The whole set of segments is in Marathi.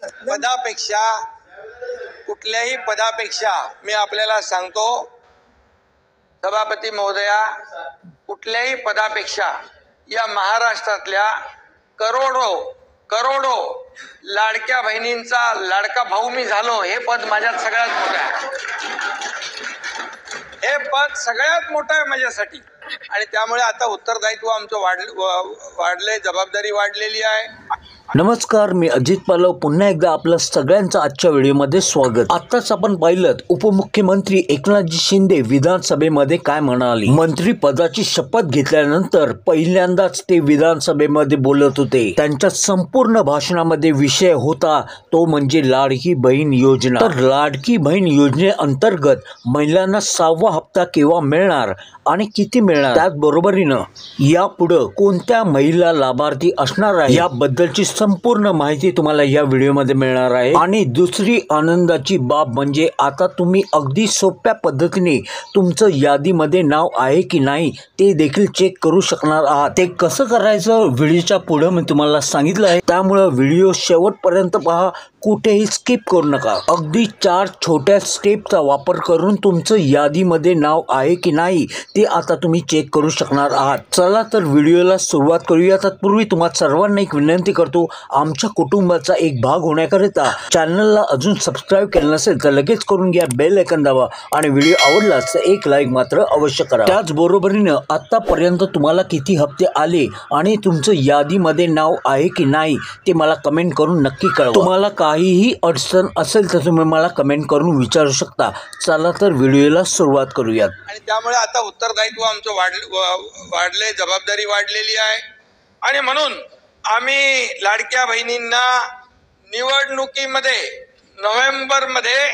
पदापेक्षा कुठल्याही पदापेक्षा मी आपल्याला सांगतो सभापती महोदया, कुठल्याही पदापेक्षा या महाराष्ट्रातल्या करोडो लाडक्या बहिणींचा लाडका भाऊ मी झालो, हे पद माझ्यात सगळ्यात मोठं आहे. हे पद सगळ्यात मोठं आहे माझ्यासाठी. आणि त्यामुळे आता उत्तरदायित्व आमचं वाढलंय, जबाबदारी वाढलेली आहे. नमस्कार, मी अजित पालव. पुन्हा एकदा आपलं सगळ्यांचं आजच्या व्हिडिओमध्ये स्वागत. आताच आपण पाहिलं उपमुख्यमंत्री एकनाथजी शिंदे विधानसभेमध्ये काय म्हणाले. मंत्री पदाची शपथ घेतल्यानंतर पहिल्यांदाच ते विधानसभेमध्ये बोलत होते. त्यांच्या संपूर्ण भाषणामध्ये विषय होता तो म्हणजे लाडकी बहीण योजना. तर लाडकी बहीण योजनेअंतर्गत महिलांना 6वा हप्ता केव्हा मिळणार आणि किती मिळणार, त्याचबरोबरीनं यापुढं कोणत्या महिला लाभार्थी असणार आहे याबद्दलची संपूर्ण माहिती तुम्हाला या व्हिडिओमध्ये मिळणार आहे. आणि दुसरी आनंदाची बाब म्हणजे आता तुम्ही अगदी सोप्या पद्धतीने तुमचं यादीमध्ये नाव आहे की नाही ते देखील चेक करू शकणार आहात. ते कसं करायचं व्हिडिओच्या पुढे मी तुम्हाला सांगितलं आहे, त्यामुळे व्हिडिओ शेवटपर्यंत पहा, कुठेही स्किप करू नका. अगदी 4 छोट्या स्टेपचा वापर करून तुमचं यादीमध्ये नाव आहे की नाही ते आता तुम्ही चेक करू शकणार आहात. चला तर व्हिडिओला सुरुवात करूया. तत्पूर्वी तुम्हाला सर्वांना एक विनंती करतो, आमच्या कुटुंबाचा एक भाग होण्याकरिता चॅनलला अजून सबस्क्राईब केलं नसेल तर लगेच करून घ्या, बेल आयकॉन दाबा आणि व्हिडिओ आवडलाच तर एक लाईक मात्र अवश्य करा. त्याचबरोबरीनं आतापर्यंत तुम्हाला किती हप्ते आले आणि तुमचं यादीमध्ये नाव आहे की नाही ते मला कमेंट करून नक्की कळवा. तुम्हाला काहीही अडचण असेल तर तुम्ही मला कमेंट करून विचारू शकता. चला तर व्हिडिओला सुरुवात करूयात. आणि त्यामुळे आता उत्तरदायित्व आमचं वाढलंय, जबाबदारी वाढलेली आहे. आणि म्हणून आम्ही लाडक्या बहिणींना निवडणुकीमध्ये नोव्हेंबरमध्ये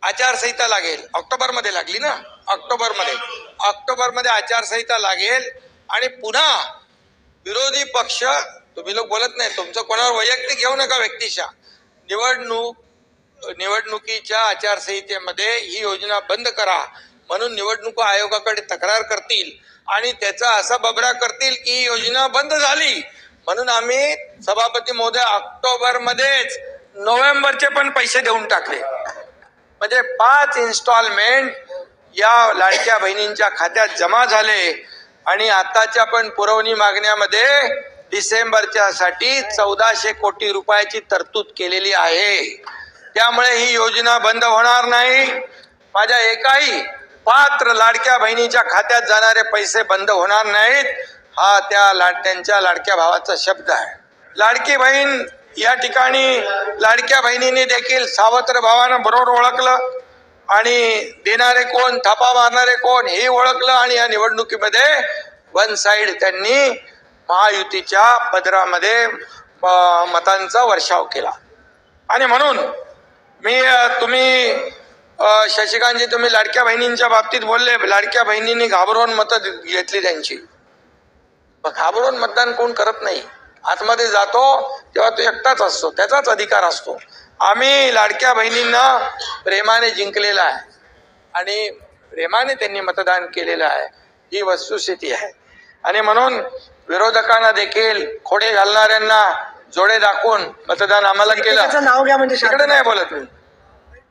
आचारसंहिता लागेल. ऑक्टोबरमध्ये लागली ना, ऑक्टोबरमध्ये आचारसंहिता लागेल. आणि पुन्हा विरोधी पक्ष, तुम्ही लोक बोलत नाही, तुमचं कोणावर वैयक्तिक घेऊ नका व्यक्तिशः, निवडणुकीच्या आचारसंहितेमध्ये ही योजना बंद करा म्हणून निवडणूक आयोगाकडे तक्रार करतील आणि त्याचा असा बबडा करतील की ही योजना बंद झाली. म्हणून आम्ही सभापती महोदय ऑक्टोबरमध्येच नोव्हेंबरचे पण पैसे देऊन टाकले. म्हणजे 5 इन्स्टॉलमेंट या लाडक्या बहिणींच्या खात्यात जमा झाले. आणि आताच्या पण पुरवणी मागण्यामध्ये डिसेंबरच्या साठी 1400 कोटी रुपयाची तरतूद केलेली आहे. त्यामुळे ही योजना बंद होणार नाही. माझ्या एकाही पात्र लाडक्या बहिणीच्या खात्यात जाणारे पैसे बंद होणार नाहीत, हा त्यांच्या लाडक्या भावाचा शब्द आहे. लाडकी बहीण या ठिकाणी लाडक्या बहिणीने देखील सावत्र भावानं बरोबर ओळखलं आणि देणारे कोण, थापा मारणारे कोण हे ओळखलं. आणि या निवडणुकीमध्ये वन साइड त्यांनी महायुतीच्या पदरामध्ये मतांचा वर्षाव केला. आणि म्हणून तुम्ही शशिकांतजी, तुम्ही लाडक्या बहिणींच्या बाबतीत बोलले, लाडक्या बहिणींनी घाबरून मतं घेतली त्यांची. घाबरून मतदान कोण करत नाही. आतमध्ये जातो तेव्हा तो एकटाच असतो, त्याचाच अधिकार असतो. आम्ही लाडक्या बहिणींना प्रेमाने जिंकलेला आहे आणि प्रेमाने त्यांनी मतदान केलेलं आहे, ही वस्तुस्थिती आहे. आणि म्हणून विरोधकांना देखील खोडे घालणाऱ्यांना जोडे दाखवून मतदान आम्हाला केलं. त्याचं नाव घ्या म्हणजे तिकडे नाही बोलत मी,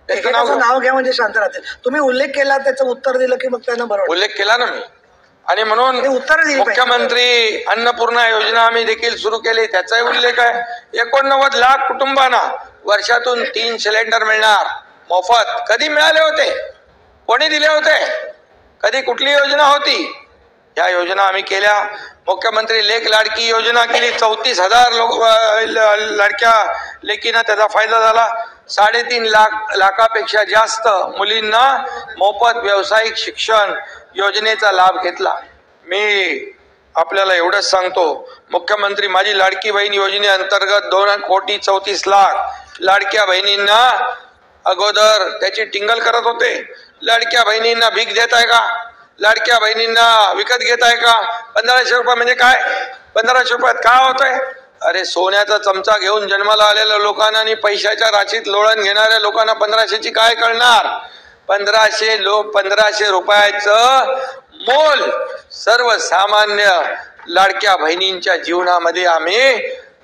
त्याचं नाव घ्या म्हणजे शांत राहतील. तुम्ही उल्लेख केला, त्याचं उत्तर दिलं की मग त्यांना बरोबर उल्लेख केला ना मी. आणि म्हणून उत्तर मुख्यमंत्री अन्नपूर्णा योजना आम्ही देखील सुरू केली, त्याचाही उल्लेख आहे. 89 लाख कुटुंबांना वर्षातून 3 सिलेंडर मिळणार मोफत. कधी मिळाले होते, कोणी दिले होते, कधी कुठली योजना होती? या योजना आम्ही केल्या. मुख्यमंत्री लेक लाडकी योजना केली, 34,000 लाडक्या लेकींना त्याचा फायदा झाला. 3.5 लाखापेक्षा जास्त मुलींना मोफत व्यावसायिक शिक्षण योजनेचा लाभ घेतला. मी आपल्याला एवढंच सांगतो, मुख्यमंत्री माझी लाडकी बहीण योजनेअंतर्गत 2,34,00,000 लाडक्या बहिणींना अगोदर त्याची टिंगल करत होते. लाडक्या बहिणींना भीक देत आहे का, लाडक्या बहिणींना विकत घेत आहे का? 1500 रुपये म्हणजे काय? 1500 रुपयात काय होतंय? अरे सोन्याचा चमचा घेऊन जन्माला आलेल्या लोकांना आणि पैशाच्या राशीत लोळण घेणाऱ्या लोकांना 1500ची काय कळणार? 1500 रुपयाचं मोल सर्वसामान्य लाडक्या बहिणींच्या जीवनामध्ये आम्ही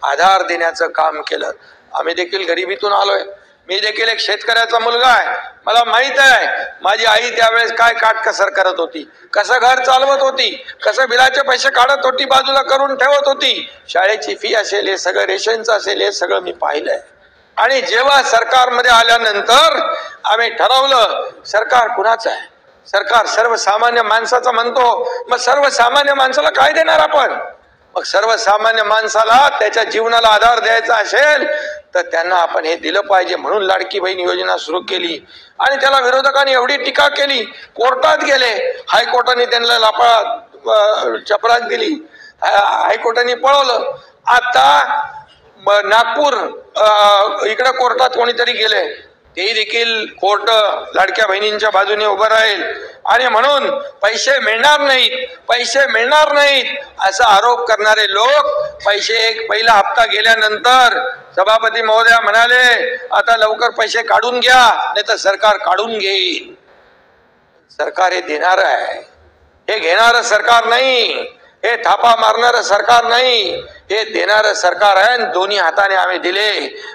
आधार देण्याचं काम केलं. आम्ही देखील गरिबीतून आलोय. मी देखील एक शेतकऱ्याचा मुलगा आहे. मला माहित आहे माझी आई त्यावेळेस काय काटकसर करत होती, कसं घर चालवत होती, कसं बिलाचे पैसे काढत होती, बाजूला करून ठेवत होती. शाळेची फी असेल, हे सगळं रेशनचं असेल, हे सगळं मी पाहिलंय. आणि जेव्हा सरकारमध्ये आल्यानंतर आम्ही ठरवलं सरकार कुणाचं आहे, सरकार सर्वसामान्य माणसाचं म्हणतो. मग सर्वसामान्य माणसाला काय देणार आपण? मग सर्वसामान्य माणसाला त्याच्या जीवनाला आधार द्यायचा असेल तर त्यांना आपण हे दिलं पाहिजे. म्हणून लाडकी बहीण योजना सुरू केली. आणि त्याला विरोधकांनी एवढी टीका केली, कोर्टात गेले, हायकोर्टाने त्यांना चपराक दिली, हायकोर्टाने पळवलं. आता नागपूर इकडे कोर्टात कोणीतरी गेले, ते देखील कोर्ट लाडक्या बहिणींच्या बाजूने उभं राहील. आणि म्हणून पैसे मिळणार नाहीत असा आरोप करणारे लोक, पहिला हप्ता गेल्यानंतर सभापती महोदया म्हणाले आता लवकर पैसे काढून घ्या, नाही तर सरकार काढून घेईल. सरकार हे देणार आहे, हे घेणारं सरकार नाही, हे थापा मारणारं सरकार नाही, हे देणारं सरकार आहे. दोन्ही हाताने आम्ही दिले,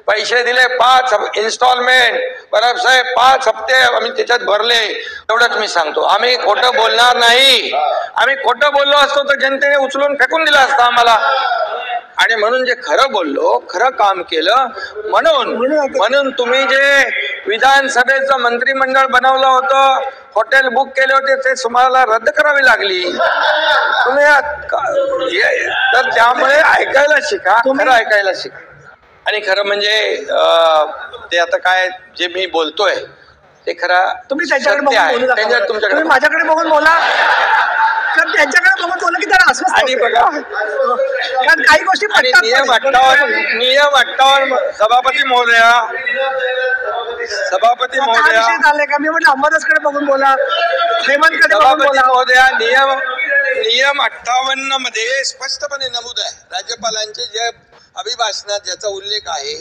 पैसे दिले 5 इन्स्टॉलमेंट. बराब साहेब 5 हप्ते आम्ही त्याच्यात भरले. एवढंच मी सांगतो, आम्ही खोटं बोलणार नाही. आम्ही खोटं बोललो असतो तर जनतेने उचलून फेकून दिलं असतं आम्हाला. आणि म्हणून जे खरं बोललो, खरं काम केलं, म्हणून तुम्ही जे विधानसभेचं मंत्रिमंडळ बनवलं होतं, हॉटेल बुक केले होते, ते तुम्हाला रद्द करावी लागली. तुम्ही तर त्यामुळे ऐकायला शिका, खरं ऐकायला शिका. आणि खरं म्हणजे ते आता काय जे मी बोलतोय ते खरं तुम्ही त्यांच्याकडे सत्य आहे. बघून बोलू नका. तुमच्याकडे तुम्ही माझ्याकडे बघून बोला, कारण त्यांच्याकडे बघून बोला की त्याला अस्वस्थ आणि होते. बघा, कारण काही गोष्टी आणि नियम 58 सभापती महोदया झाले का? मी म्हटलं अंबादासकडे बघून बोला, हेमंतकडे बघून सभापती बोला. महोदया नियम 58 मध्ये स्पष्टपणे नमूद आहे. राज्यपालांचे जे अभिभाषणात ज्याचा उल्लेख आहे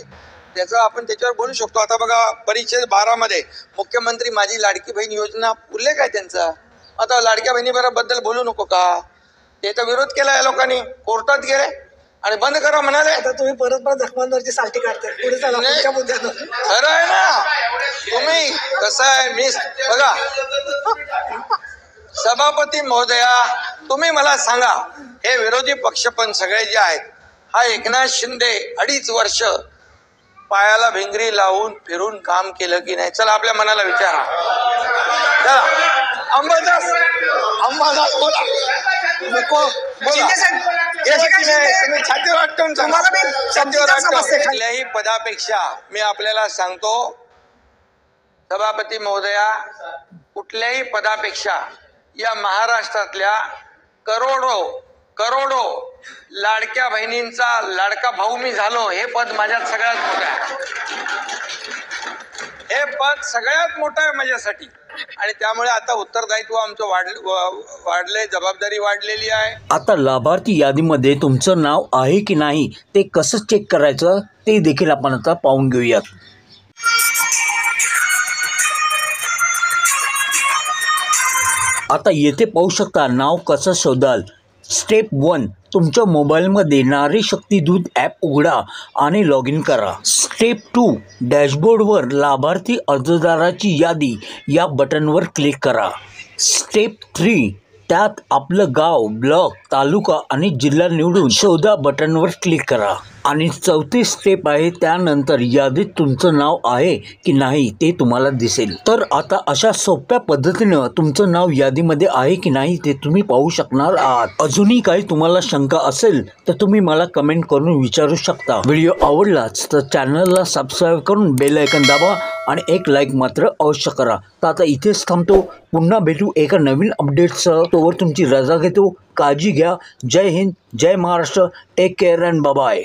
त्याचा आपण त्याच्यावर बोलू शकतो. आता बघा, परिच्छेद 12 मध्ये मुख्यमंत्री माझी लाडकी बहीण योजना उल्लेख आहे त्यांचा. आता लाडक्या बहिणीबद्दल बोलू नको का? त्याचा विरोध केला या लोकांनी, कोर्टात गेले आणि बंद करा म्हणाले. आता तुम्ही परत जखमांवरची साल्टी काढताय. पुढे चला पुढच्या मुद्द्यानं. खरं आहे ना. तुम्ही कसं आहे, मी बघा सभापती महोदया, तुम्ही मला सांगा, हे विरोधी पक्ष पण सगळे जे आहेत, हा एकनाथ शिंदे 2.5 वर्ष पायाला भिंगरी लावून फिरून काम केलं की नाही? चला आपल्या मनाला विचारा. चला अंबादास बोला. कुठल्याही पदापेक्षा मी आपल्याला सांगतो सभापती महोदया, कुठल्याही पदापेक्षा या महाराष्ट्रातल्या करोडो लाडक्या बहिणींचा लाडका भाऊ मी झालो, हे पद माझ्यात सगळ्यात मोठं आहे. हे पद सगळ्यात मोठं आहे माझ्यासाठी. आणि त्यामुळे आता उत्तरदायित्व आमचं वाढलंय, जबाबदारी वाढलेली आहे. आता लाभार्थी यादीमध्ये तुमचं नाव आहे की नाही ते कसं चेक करायचं ते देखील आपण आता पाहून घेऊयात. आता येथे पाहू शकता नाव कसं शोधाल. स्टेप 1, तुमच्या मोबाईलमध्ये नारी शक्ती दूत ॲप उघडा आणि लॉग इन करा. स्टेप 2, डॅशबोर्डवर लाभार्थी अर्जदाराची यादी या बटनवर क्लिक करा. स्टेप 3, त्यात आपलं गाव, ब्लॉक, तालुका आणि जिल्हा निवडून शोधा बटनवर क्लिक करा. आणि 4थी स्टेप आहे, त्यानंतर यादीत तुमचं नाव आहे की नाही ते तुम्हाला दिसेल. तर आता अशा सोप्या पद्धतीनं तुमचं नाव यादीमध्ये आहे की नाही ते तुम्ही पाहू शकणार आहात. अजूनही काही तुम्हाला शंका असेल तर तुम्ही मला कमेंट करून विचारू शकता. व्हिडिओ आवडलाच तर चॅनलला सबस्क्राईब करून बेल आयकॉन दाबा आणि एक लाईक मात्र अवश्य करा. तर आता इथेच थांबतो. पुन्हा भेटू एका नवीन अपडेटसह. तोवर तुमची रजा घेतो. काळजी घ्या. जय हिंद, जय Maharashtra. Take care and bye.